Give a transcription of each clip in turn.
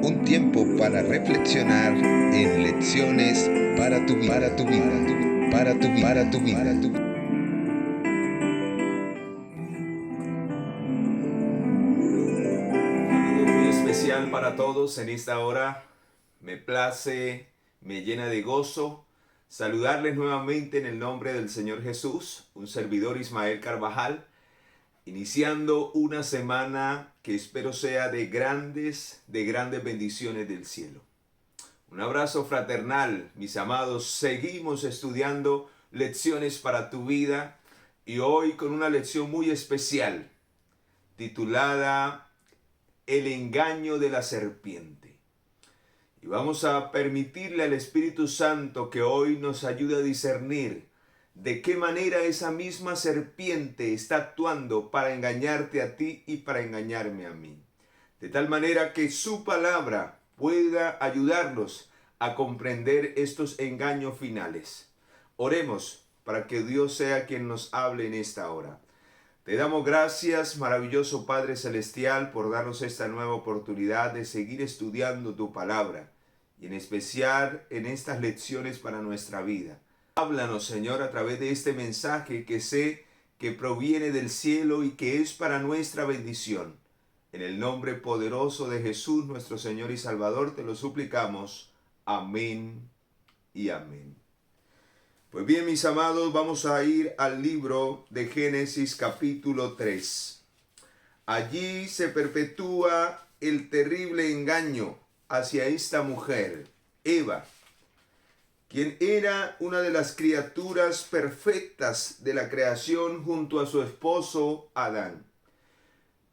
Un tiempo para reflexionar en lecciones para tu vida, para tu vida, para tu vida, para tu vida. Saludo muy especial para todos en esta hora. Me place, me llena de gozo saludarles nuevamente en el nombre del Señor Jesús, un servidor Ismael Carvajal, iniciando una semana que espero sea de grandes bendiciones del cielo. Un abrazo fraternal, mis amados. Seguimos estudiando lecciones para tu vida y hoy con una lección muy especial titulada El engaño de la serpiente. Y vamos a permitirle al Espíritu Santo que hoy nos ayude a discernir de qué manera esa misma serpiente está actuando para engañarte a ti y para engañarme a mí. De tal manera que su palabra pueda ayudarnos a comprender estos engaños finales. Oremos para que Dios sea quien nos hable en esta hora. Te damos gracias, maravilloso Padre Celestial, por darnos esta nueva oportunidad de seguir estudiando tu palabra y en especial en estas lecciones para nuestra vida. Háblanos, Señor, a través de este mensaje que sé que proviene del cielo y que es para nuestra bendición. En el nombre poderoso de Jesús, nuestro Señor y Salvador, te lo suplicamos. Amén y amén. Pues bien, mis amados, vamos a ir al libro de Génesis capítulo 3. Allí se perpetúa el terrible engaño hacia esta mujer, Eva, quien era una de las criaturas perfectas de la creación junto a su esposo Adán,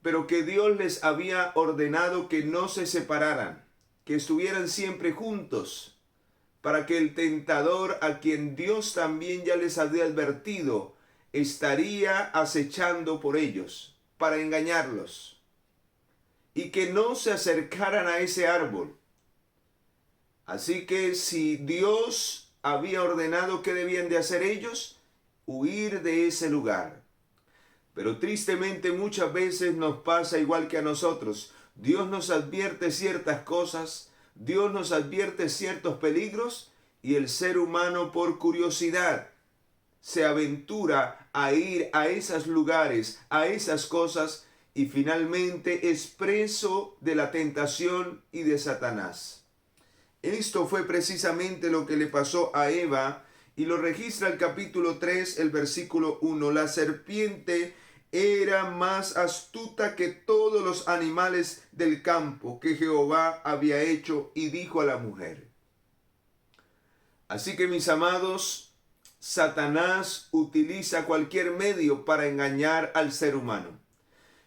pero que Dios les había ordenado que no se separaran, que estuvieran siempre juntos, para que el tentador, a quien Dios también ya les había advertido, estaría acechando por ellos, para engañarlos, y que no se acercaran a ese árbol. Así que si Dios había ordenado qué debían de hacer ellos, huir de ese lugar. Pero tristemente muchas veces nos pasa igual que a nosotros. Dios nos advierte ciertas cosas, Dios nos advierte ciertos peligros y el ser humano por curiosidad se aventura a ir a esos lugares, a esas cosas y finalmente es preso de la tentación y de Satanás. Esto fue precisamente lo que le pasó a Eva y lo registra el capítulo 3, el versículo 1. La serpiente era más astuta que todos los animales del campo que Jehová había hecho y dijo a la mujer. Así que mis amados, Satanás utiliza cualquier medio para engañar al ser humano.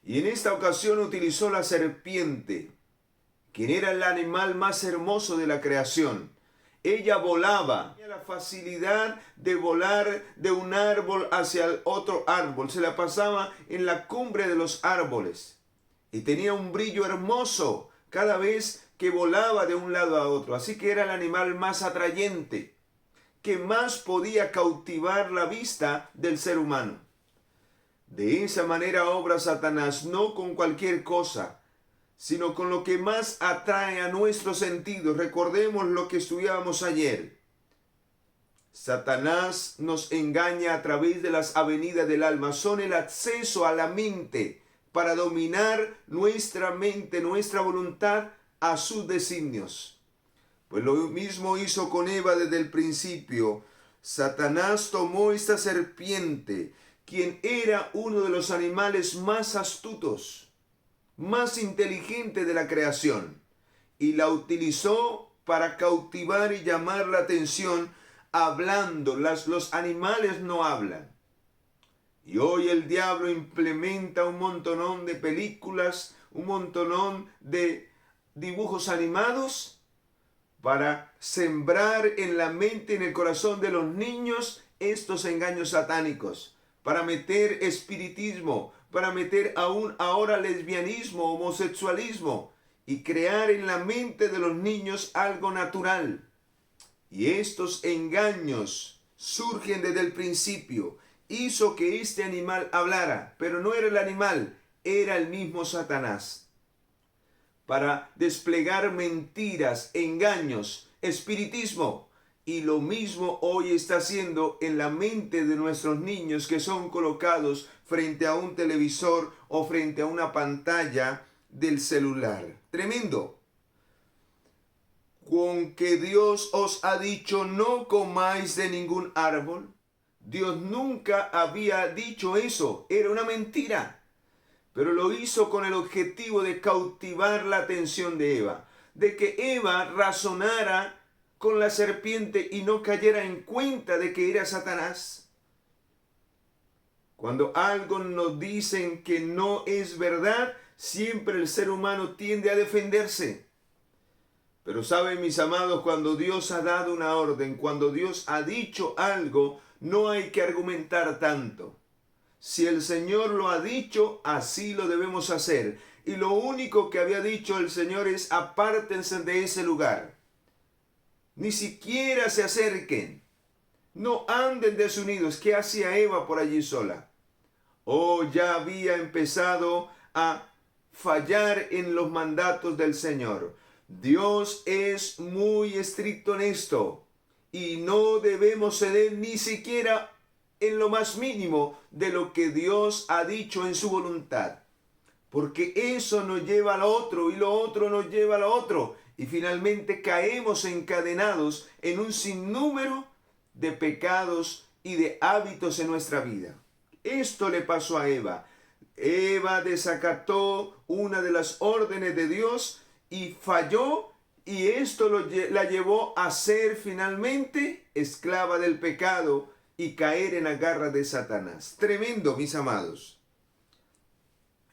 Y en esta ocasión utilizó la serpiente, quien era el animal más hermoso de la creación. Ella volaba, tenía la facilidad de volar de un árbol hacia el otro árbol, se la pasaba en la cumbre de los árboles y tenía un brillo hermoso cada vez que volaba de un lado a otro. Así que era el animal más atrayente, que más podía cautivar la vista del ser humano. De esa manera obra Satanás, no con cualquier cosa, sino con lo que más atrae a nuestros sentidos. Recordemos lo que estudiábamos ayer. Satanás nos engaña a través de las avenidas del alma. Son el acceso a la mente para dominar nuestra mente, nuestra voluntad a sus designios. Pues lo mismo hizo con Eva desde el principio. Satanás tomó esta serpiente, quien era uno de los animales más astutos, más inteligente de la creación, y la utilizó para cautivar y llamar la atención hablando. Los animales no hablan. Y hoy el diablo implementa un montonón de películas, un montonón de dibujos animados para sembrar en la mente, en el corazón de los niños, estos engaños satánicos, para meter espiritismo, para meter aún ahora lesbianismo, homosexualismo, y crear en la mente de los niños algo natural. Y estos engaños surgen desde el principio. Hizo que este animal hablara, pero no era el animal, era el mismo Satanás. para desplegar mentiras, engaños, espiritismo. Y lo mismo hoy está haciendo en la mente de nuestros niños que son colocados frente a un televisor o frente a una pantalla del celular. Tremendo. Con que Dios os ha dicho no comáis de ningún árbol. Dios nunca había dicho eso. Era una mentira. Pero lo hizo con el objetivo de cautivar la atención de Eva. De que Eva razonara con la serpiente y no cayera en cuenta de que era Satanás. Cuando algo nos dicen que no es verdad, siempre el ser humano tiende a defenderse. Pero saben, mis amados, cuando Dios ha dado una orden, cuando Dios ha dicho algo, no hay que argumentar tanto. Si el Señor lo ha dicho, así lo debemos hacer. Y lo único que había dicho el Señor es: apártense de ese lugar. Ni siquiera se acerquen. No anden desunidos. ¿Qué hacía Eva por allí sola? Oh, ya había empezado a fallar en los mandatos del Señor. Dios es muy estricto en esto y no debemos ceder ni siquiera en lo más mínimo de lo que Dios ha dicho en su voluntad. Porque eso nos lleva a lo otro y lo otro nos lleva a lo otro. Y finalmente caemos encadenados en un sinnúmero de pecados y de hábitos en nuestra vida. Esto le pasó a Eva. Eva desacató una de las órdenes de Dios y falló, y esto la llevó a ser finalmente esclava del pecado y caer en la garra de Satanás. Tremendo, mis amados.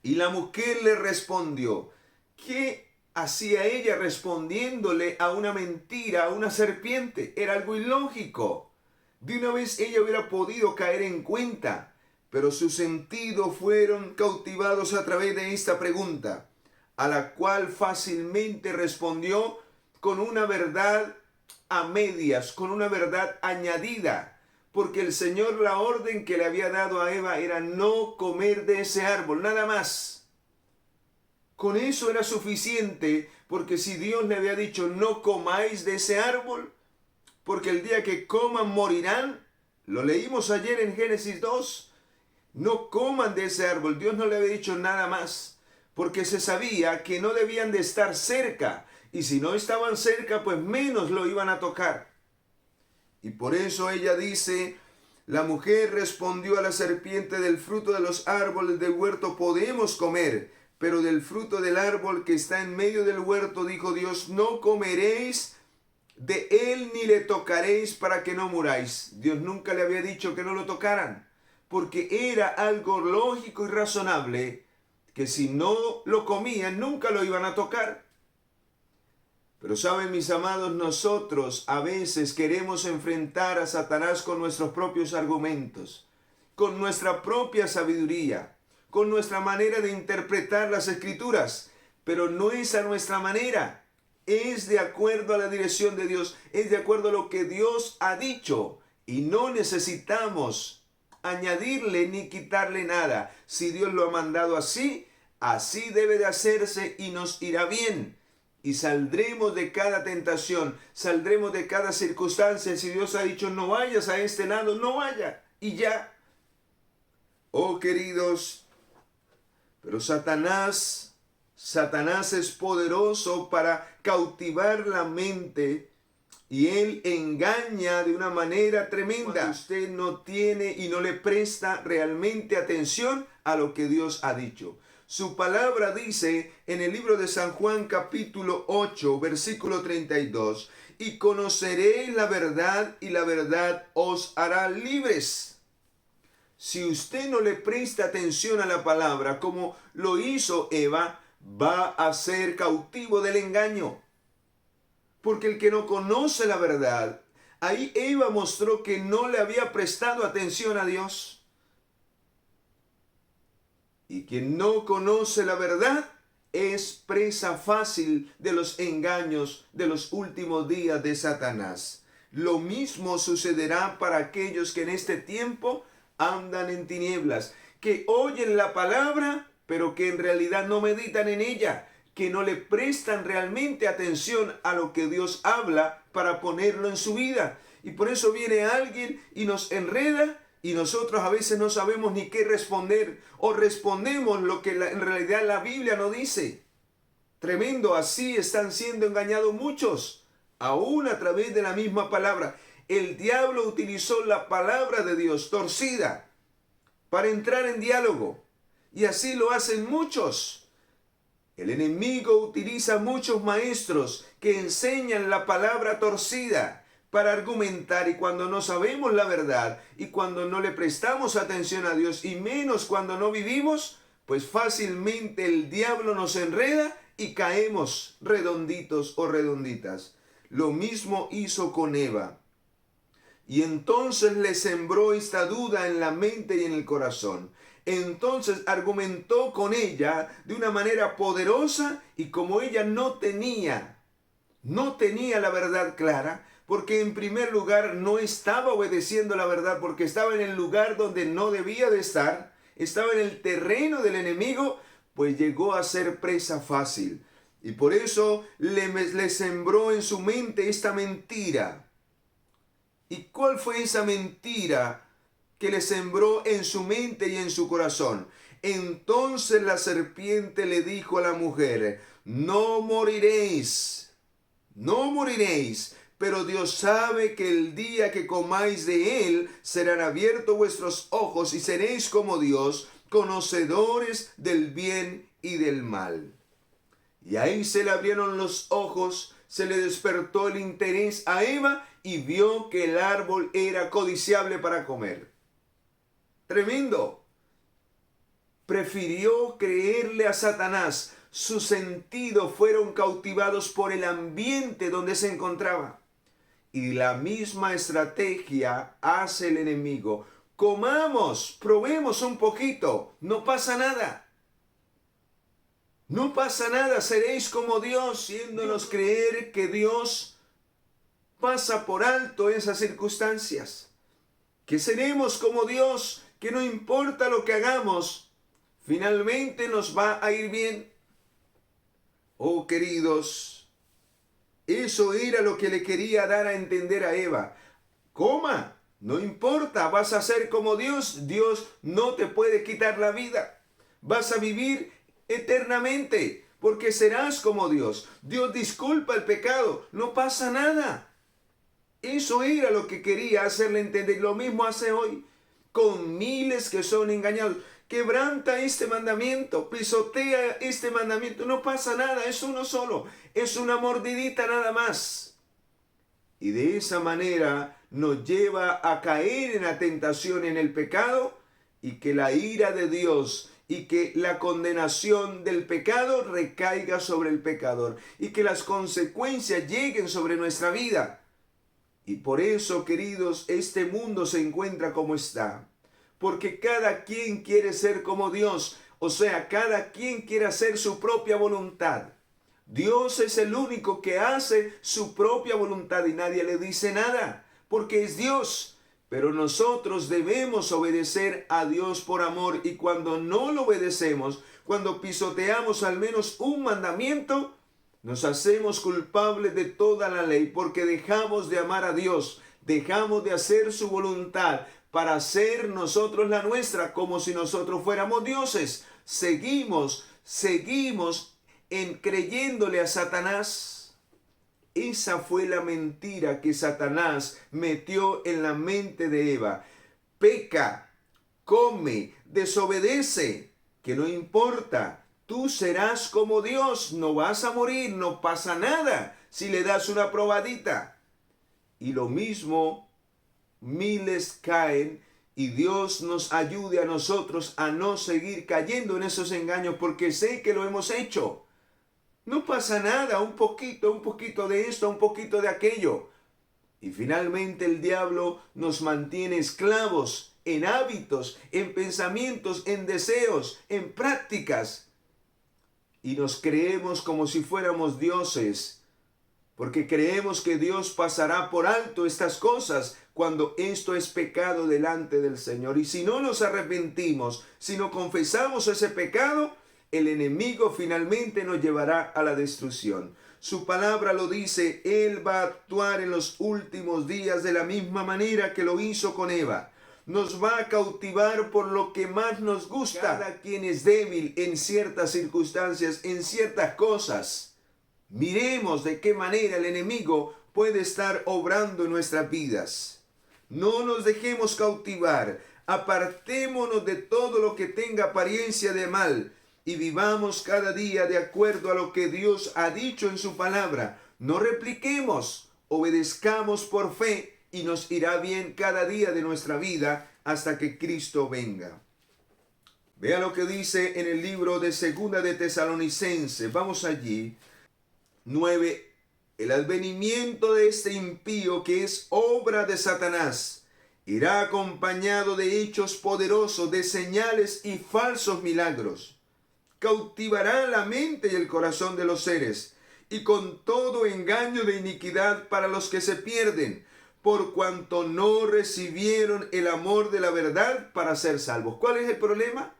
Y la mujer le respondió. ¿Qué hacía ella respondiéndole a una mentira, a una serpiente? Era algo ilógico. De una vez ella hubiera podido caer en cuenta, pero sus sentidos fueron cautivados a través de esta pregunta, a la cual fácilmente respondió con una verdad a medias, con una verdad añadida, porque el Señor, la orden que le había dado a Eva era no comer de ese árbol, nada más. Con eso era suficiente, porque si Dios le había dicho no comáis de ese árbol, porque el día que coman morirán, lo leímos ayer en Génesis 2, no coman de ese árbol. Dios no le había dicho nada más, porque se sabía que no debían de estar cerca, y si no estaban cerca, pues menos lo iban a tocar. Y por eso ella dice: la mujer respondió a la serpiente: del fruto de los árboles del huerto podemos comer, pero del fruto del árbol que está en medio del huerto, dijo Dios, no comeréis de él ni le tocaréis para que no muráis. Dios nunca le había dicho que no lo tocaran, porque era algo lógico y razonable que si no lo comían nunca lo iban a tocar. Pero saben, mis amados, nosotros a veces queremos enfrentar a Satanás con nuestros propios argumentos, con nuestra propia sabiduría, con nuestra manera de interpretar las Escrituras, pero no es a nuestra manera, es de acuerdo a la dirección de Dios, es de acuerdo a lo que Dios ha dicho, y no necesitamos añadirle ni quitarle nada. Si Dios lo ha mandado así, así debe de hacerse y nos irá bien. Y saldremos de cada tentación, saldremos de cada circunstancia. Si Dios ha dicho no vayas a este lado, no vaya, y ya. Oh queridos, pero Satanás es poderoso para cautivar la mente, y él engaña de una manera tremenda. Cuando usted no tiene y no le presta realmente atención a lo que Dios ha dicho. Su palabra dice en el libro de San Juan capítulo 8, versículo 32, y conoceréis la verdad y la verdad os hará libres. Si usted no le presta atención a la palabra como lo hizo Eva, va a ser cautivo del engaño. Porque el que no conoce la verdad, ahí Eva mostró que no le había prestado atención a Dios. Y quien no conoce la verdad es presa fácil de los engaños de los últimos días de Satanás. Lo mismo sucederá para aquellos que en este tiempo andan en tinieblas, que oyen la palabra, pero que en realidad no meditan en ella, que no le prestan realmente atención a lo que Dios habla para ponerlo en su vida. Y por eso viene alguien y nos enreda y nosotros a veces no sabemos ni qué responder o respondemos lo que en realidad la Biblia no dice. Tremendo, así están siendo engañados muchos, aún a través de la misma palabra. El diablo utilizó la palabra de Dios torcida para entrar en diálogo. Y así lo hacen muchos. El enemigo utiliza muchos maestros que enseñan la palabra torcida para argumentar, y cuando no sabemos la verdad y cuando no le prestamos atención a Dios y menos cuando no vivimos, pues fácilmente el diablo nos enreda y caemos redonditos o redonditas. Lo mismo hizo con Eva. Y entonces le sembró esta duda en la mente y en el corazón. Entonces argumentó con ella de una manera poderosa, y como ella no tenía la verdad clara, porque en primer lugar no estaba obedeciendo la verdad, porque estaba en el lugar donde no debía de estar, estaba en el terreno del enemigo, pues llegó a ser presa fácil. Y por eso le sembró en su mente esta mentira. ¿Y cuál fue esa mentira que le sembró en su mente y en su corazón? Entonces la serpiente le dijo a la mujer: no moriréis, pero Dios sabe que el día que comáis de él serán abiertos vuestros ojos y seréis como Dios, conocedores del bien y del mal. Y ahí se le abrieron los ojos, se le despertó el interés a Eva y vio que el árbol era codiciable para comer. Tremendo. Prefirió creerle a Satanás. Sus sentidos fueron cautivados por el ambiente donde se encontraba. Y la misma estrategia hace el enemigo. Comamos, probemos un poquito, no pasa nada. No pasa nada, seréis como Dios, haciéndonos creer que Dios pasa por alto esas circunstancias. Que seremos como Dios, que no importa lo que hagamos, finalmente nos va a ir bien. Oh, queridos, eso era lo que le quería dar a entender a Eva. Coma, no importa, vas a ser como Dios. Dios no te puede quitar la vida. Vas a vivir eternamente, porque serás como Dios. Dios disculpa el pecado, no pasa nada. Eso era lo que quería hacerle entender. Lo mismo hace hoy con miles que son engañados. Quebranta este mandamiento, pisotea este mandamiento, no pasa nada, es uno solo, es una mordidita nada más. Y de esa manera nos lleva a caer en la tentación, en el pecado, y que la ira de Dios y que la condenación del pecado recaiga sobre el pecador y que las consecuencias lleguen sobre nuestra vida. Y por eso, queridos, este mundo se encuentra como está. Porque cada quien quiere ser como Dios, o sea, cada quien quiere hacer su propia voluntad. Dios es el único que hace su propia voluntad y nadie le dice nada, porque es Dios. Pero nosotros debemos obedecer a Dios por amor, y cuando no lo obedecemos, cuando pisoteamos al menos un mandamiento, nos hacemos culpables de toda la ley, porque dejamos de amar a Dios, dejamos de hacer su voluntad para hacer nosotros la nuestra, como si nosotros fuéramos dioses. Seguimos creyéndole a Satanás. Esa fue la mentira que Satanás metió en la mente de Eva. Peca, come, desobedece, que no importa. Tú serás como Dios, no vas a morir, no pasa nada si le das una probadita. Y lo mismo, miles caen, y Dios nos ayude a nosotros a no seguir cayendo en esos engaños, porque sé que lo hemos hecho. No pasa nada, un poquito de esto, un poquito de aquello. Y finalmente el diablo nos mantiene esclavos en hábitos, en pensamientos, en deseos, en prácticas. Y nos creemos como si fuéramos dioses, porque creemos que Dios pasará por alto estas cosas cuando esto es pecado delante del Señor. Y si no nos arrepentimos, si no confesamos ese pecado, el enemigo finalmente nos llevará a la destrucción. Su palabra lo dice, Él va a actuar en los últimos días de la misma manera que lo hizo con Eva. Nos va a cautivar por lo que más nos gusta. Cada quien es débil en ciertas circunstancias, en ciertas cosas. Miremos de qué manera el enemigo puede estar obrando en nuestras vidas. No nos dejemos cautivar. Apartémonos de todo lo que tenga apariencia de mal y vivamos cada día de acuerdo a lo que Dios ha dicho en su palabra. No repliquemos, obedezcamos por fe y nos irá bien cada día de nuestra vida hasta que Cristo venga. Vea lo que dice en el libro de Segunda de Tesalonicenses. Vamos allí. 9. El advenimiento de este impío, que es obra de Satanás, irá acompañado de hechos poderosos, de señales y falsos milagros. Cautivará la mente y el corazón de los seres, y con todo engaño de iniquidad para los que se pierden, por cuanto no recibieron el amor de la verdad para ser salvos. ¿Cuál es el problema?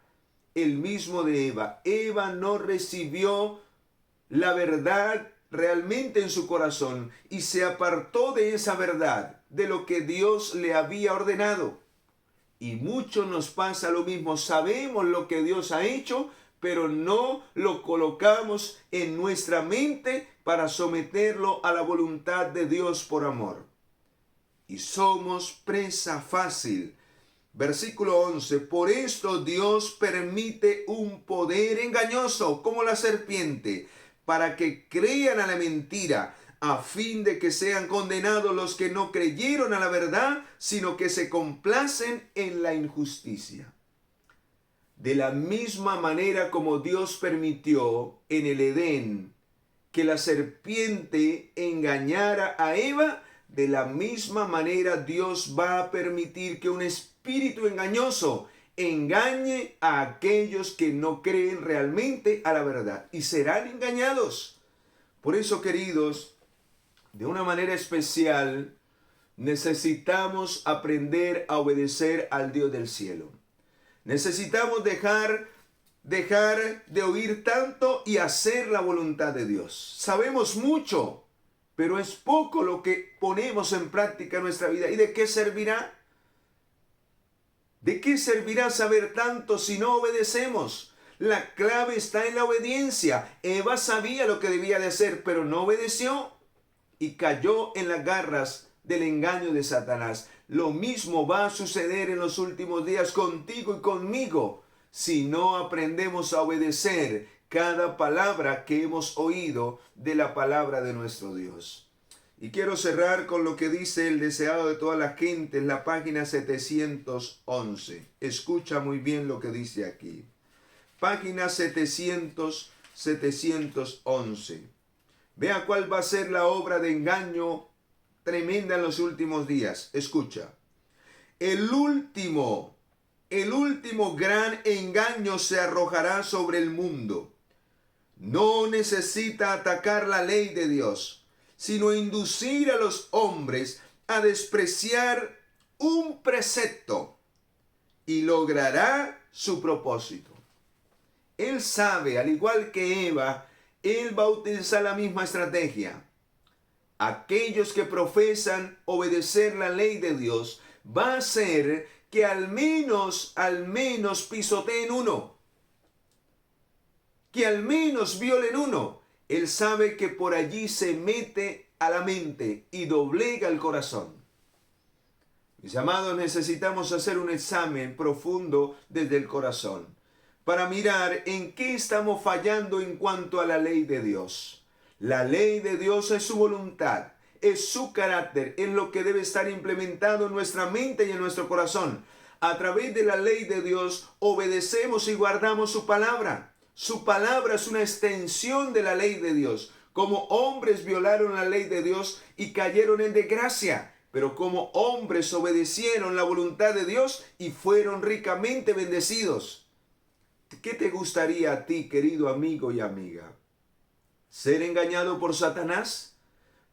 El mismo de Eva. Eva no recibió la verdad realmente en su corazón y se apartó de esa verdad, de lo que Dios le había ordenado. Y mucho nos pasa lo mismo. Sabemos lo que Dios ha hecho, pero no lo colocamos en nuestra mente para someterlo a la voluntad de Dios por amor. Y somos presa fácil. Versículo 11. Por esto Dios permite un poder engañoso como la serpiente, para que crean a la mentira, a fin de que sean condenados los que no creyeron a la verdad, sino que se complacen en la injusticia. De la misma manera como Dios permitió en el Edén que la serpiente engañara a Eva, de la misma manera Dios va a permitir que un espíritu engañoso engañe a aquellos que no creen realmente a la verdad y serán engañados. Por eso, queridos, de una manera especial necesitamos aprender a obedecer al Dios del cielo. Necesitamos dejar de oír tanto y hacer la voluntad de Dios. Sabemos mucho, pero es poco lo que ponemos en práctica en nuestra vida. ¿Y de qué servirá? ¿De qué servirá saber tanto si no obedecemos? La clave está en la obediencia. Eva sabía lo que debía de hacer, pero no obedeció y cayó en las garras del engaño de Satanás. Lo mismo va a suceder en los últimos días contigo y conmigo si no aprendemos a obedecer cada palabra que hemos oído de la palabra de nuestro Dios. Y quiero cerrar con lo que dice el deseado de toda la gente en la página 711. Escucha muy bien lo que dice aquí. Página 711. Vea cuál va a ser la obra de engaño tremenda en los últimos días. Escucha. El último gran engaño se arrojará sobre el mundo. No necesita atacar la ley de Dios, sino inducir a los hombres a despreciar un precepto y logrará su propósito. Él sabe, al igual que Eva, él va a utilizar la misma estrategia. Aquellos que profesan obedecer la ley de Dios va a hacer que al menos pisoteen uno, que al menos violen uno. Él sabe que por allí se mete a la mente y doblega el corazón. Mis amados, necesitamos hacer un examen profundo desde el corazón para mirar en qué estamos fallando en cuanto a la ley de Dios. La ley de Dios es su voluntad, es su carácter, es lo que debe estar implementado en nuestra mente y en nuestro corazón. A través de la ley de Dios obedecemos y guardamos su palabra. Su palabra es una extensión de la ley de Dios. Como hombres violaron la ley de Dios y cayeron en desgracia, pero como hombres obedecieron la voluntad de Dios y fueron ricamente bendecidos. ¿Qué te gustaría a ti, querido amigo y amiga? ¿Ser engañado por Satanás?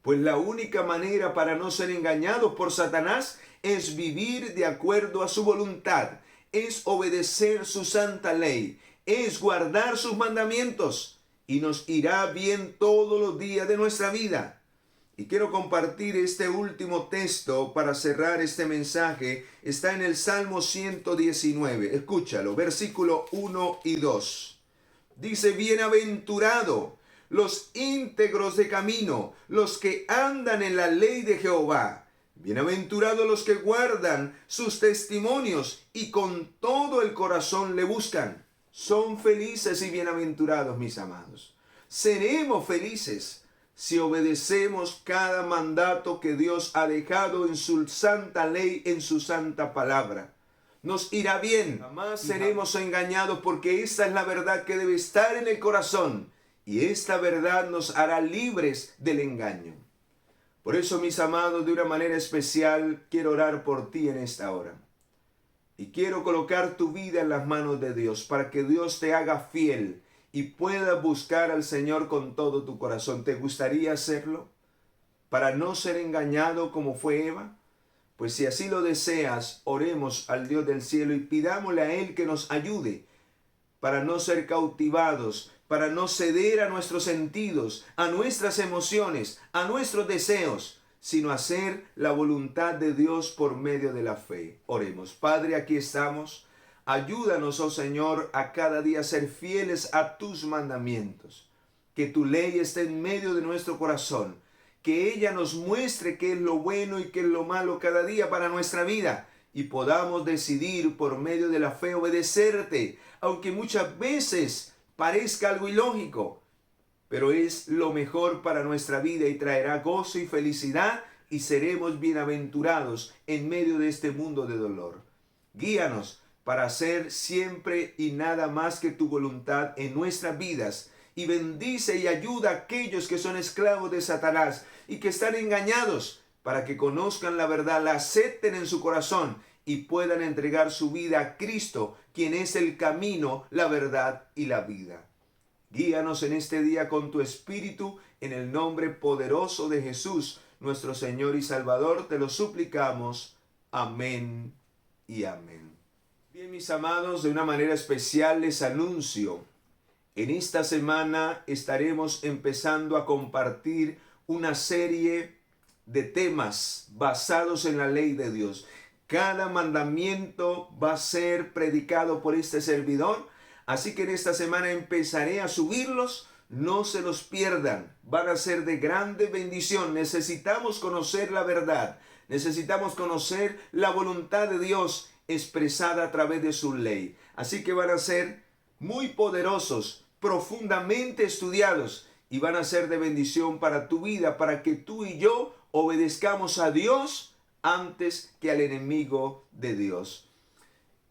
Pues la única manera para no ser engañados por Satanás es vivir de acuerdo a su voluntad, es obedecer su santa ley, es guardar sus mandamientos y nos irá bien todos los días de nuestra vida. Y quiero compartir este último texto para cerrar este mensaje. Está en el Salmo 119. Escúchalo, versículo 1 y 2. Dice, bienaventurado los íntegros de camino, los que andan en la ley de Jehová. Bienaventurados los que guardan sus testimonios y con todo el corazón le buscan. Son felices y bienaventurados, mis amados. Seremos felices si obedecemos cada mandato que Dios ha dejado en su santa ley, en su santa palabra. Nos irá bien, jamás seremos engañados, porque esta es la verdad que debe estar en el corazón, y esta verdad nos hará libres del engaño. Por eso, mis amados, de una manera especial quiero orar por ti en esta hora. Y quiero colocar tu vida en las manos de Dios para que Dios te haga fiel y puedas buscar al Señor con todo tu corazón. ¿Te gustaría hacerlo? Para no ser engañado como fue Eva. Pues si así lo deseas, oremos al Dios del cielo y pidámosle a Él que nos ayude para no ser cautivados, para no ceder a nuestros sentidos, a nuestras emociones, a nuestros deseos, sino hacer la voluntad de Dios por medio de la fe. Oremos. Padre, aquí estamos. Ayúdanos, oh Señor, a cada día ser fieles a tus mandamientos. Que tu ley esté en medio de nuestro corazón. Que ella nos muestre qué es lo bueno y qué es lo malo cada día para nuestra vida. Y podamos decidir por medio de la fe obedecerte, aunque muchas veces parezca algo ilógico. Pero es lo mejor para nuestra vida y traerá gozo y felicidad y seremos bienaventurados en medio de este mundo de dolor. Guíanos para hacer siempre y nada más que tu voluntad en nuestras vidas. Y bendice y ayuda a aquellos que son esclavos de Satanás y que están engañados, para que conozcan la verdad, la acepten en su corazón y puedan entregar su vida a Cristo, quien es el camino, la verdad y la vida. Guíanos en este día con tu Espíritu, en el nombre poderoso de Jesús, nuestro Señor y Salvador, te lo suplicamos. Amén y amén. Bien, mis amados, de una manera especial les anuncio, en esta semana estaremos empezando a compartir una serie de temas basados en la ley de Dios. Cada mandamiento va a ser predicado por este servidor. Así que en esta semana empezaré a subirlos, no se los pierdan, van a ser de grande bendición. Necesitamos conocer la verdad, necesitamos conocer la voluntad de Dios expresada a través de su ley. Así que van a ser muy poderosos, profundamente estudiados y van a ser de bendición para tu vida, para que tú y yo obedezcamos a Dios antes que al enemigo de Dios.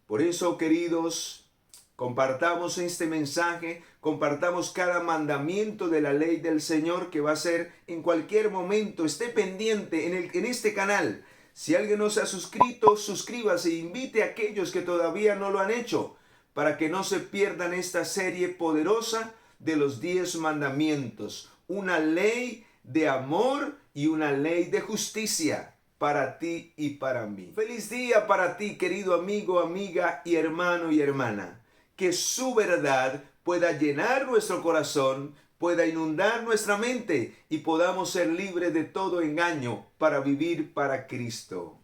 Por eso, queridos, compartamos este mensaje, compartamos cada mandamiento de la ley del Señor que va a ser en cualquier momento. Esté pendiente en este canal. Si alguien no se ha suscrito, suscríbase e invite a aquellos que todavía no lo han hecho, para que no se pierdan esta serie poderosa de los 10 mandamientos. Una ley de amor y una ley de justicia para ti y para mí. Feliz día para ti, querido amigo, amiga y hermano y hermana. Que su verdad pueda llenar nuestro corazón, pueda inundar nuestra mente y podamos ser libres de todo engaño para vivir para Cristo.